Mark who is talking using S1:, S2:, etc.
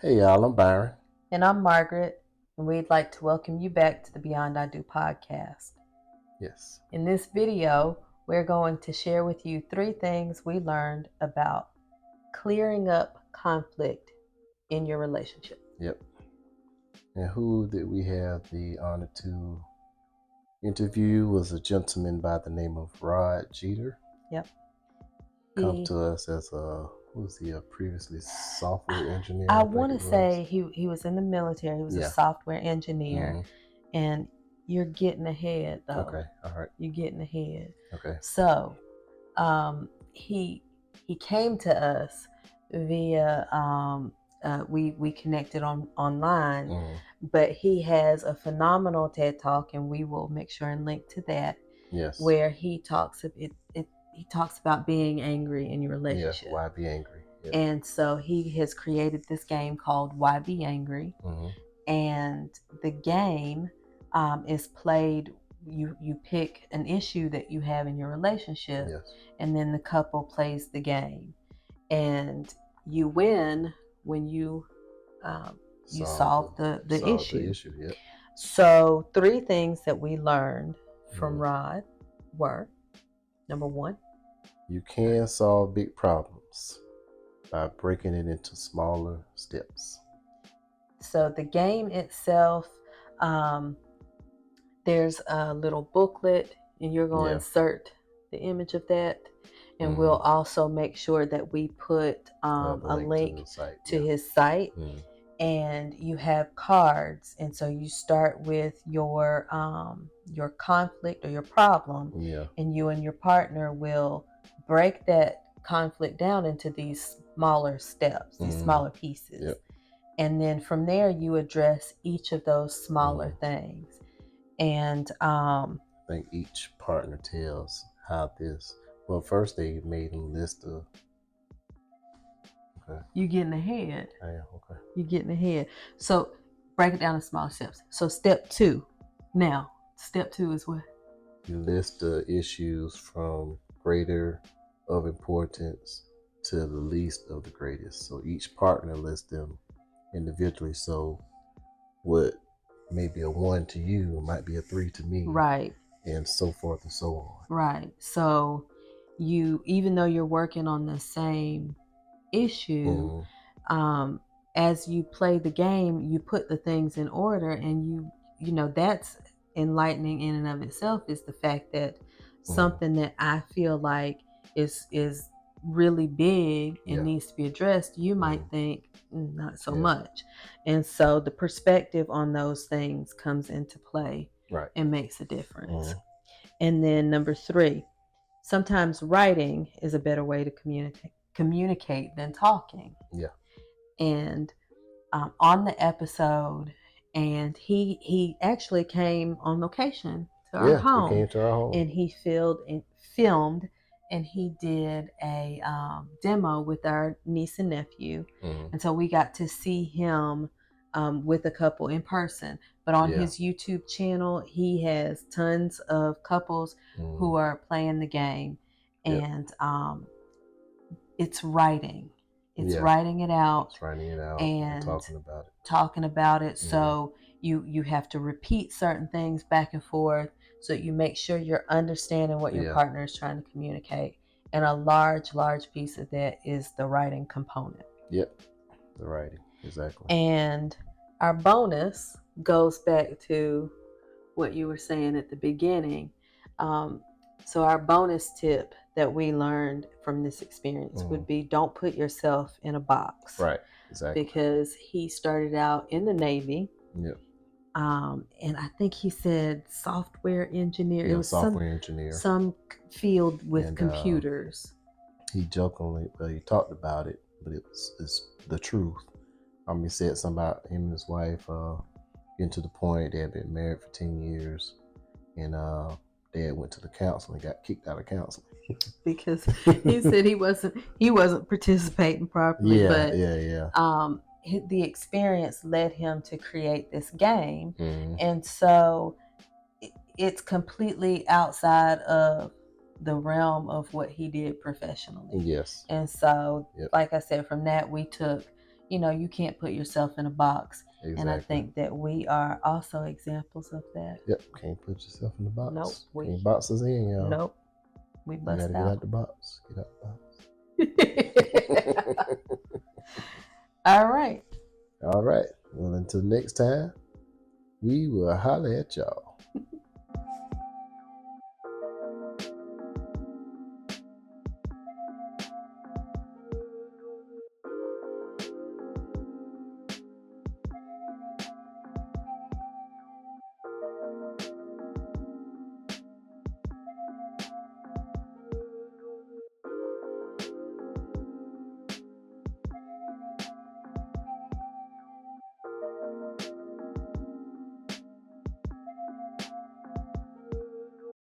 S1: Hey y'all, I'm Byron.
S2: And I'm Margaret, and we'd like to welcome you back to the Beyond I Do podcast.
S1: Yes.
S2: In this video, we're going to share with you 3 things we learned about clearing up conflict in your relationship.
S1: Yep. And who did we have the honor to interview was a gentleman by the name of Rod Jeter.
S2: Yep.
S1: Come to us as who's he previously software engineer?
S2: I want to say he was in the military. He was a software engineer. And you're getting ahead though.
S1: Okay, all right.
S2: You're getting ahead.
S1: Okay.
S2: So he came to us via we connected online, but he has a phenomenal TED Talk, and we will make sure and link to that.
S1: Yes.
S2: Where he talks he talks about being angry in your relationship.
S1: Yeah, YBAngry. Yep.
S2: And so he has created this game called YBAngry, and the game is played. You pick an issue that you have in your relationship, and then the couple plays the game, and you win when you solve the issue.
S1: Yep.
S2: So 3 things that we learned from Rod were: number 1,
S1: you can solve big problems by breaking it into smaller steps.
S2: So the game itself, there's a little booklet, and you're going to insert the image of that. And we'll also make sure that we put a link to his site. And you have cards. And so you start with your conflict or your problem. And you and your partner will break that conflict down into these smaller steps, these smaller pieces. And then from there, you address each of those smaller things. And
S1: I think each partner tells how this. Well, first they made a list of. Okay.
S2: You're getting ahead.
S1: Yeah. Okay.
S2: You're getting ahead. So break it down in small steps. So step 2. Now, step 2 is what?
S1: You list the issues from greater of importance to the least of the greatest. So each partner lists them individually. So what may be a 1 to you might be a 3 to me.
S2: Right.
S1: And so forth and so on.
S2: Right. So you, even though you're working on the same issue, as you play the game, you put the things in order, and you know that's enlightening in and of itself, is the fact that something that I feel like is really big and needs to be addressed, you might think not so much. And so the perspective on those things comes into play and makes a difference. And then number 3, sometimes writing is a better way to communicate than talking. And on the episode, and he actually came on location to our home.
S1: He came to our home.
S2: And he filmed, and he did a demo with our niece and nephew. And so we got to see him with a couple in person. But on his YouTube channel, he has tons of couples who are playing the game. And it's writing. It's writing it out.
S1: It's writing it out
S2: and
S1: talking about it.
S2: So you have to repeat certain things back and forth, so you make sure you're understanding what your partner is trying to communicate. And a large piece of that is the writing component.
S1: Yep, the writing, exactly.
S2: And our bonus goes back to what you were saying at the beginning. So our bonus tip that we learned from this experience would be, don't put yourself in a box.
S1: Right, exactly.
S2: Because he started out in the Navy. And I think he said software engineer.
S1: It was software engineer.
S2: Some field with computers.
S1: He jokingly, he talked about it, but it's the truth. He said something about him and his wife getting to the point they had been married for 10 years, and Dad went to the counseling and got kicked out of counseling
S2: because he said he wasn't participating properly. The experience led him to create this game, and so it's completely outside of the realm of what he did professionally.
S1: Yes.
S2: And so, like I said, from that we took, you can't put yourself in a box.
S1: Exactly.
S2: And I think that we are also examples of that.
S1: Yep, can't put yourself in the box.
S2: Nope.
S1: Can't box us in, y'all.
S2: Nope. We
S1: You
S2: bust
S1: gotta get out the box. Get out the box.
S2: All right.
S1: All right. Well, until next time, we will holler at y'all.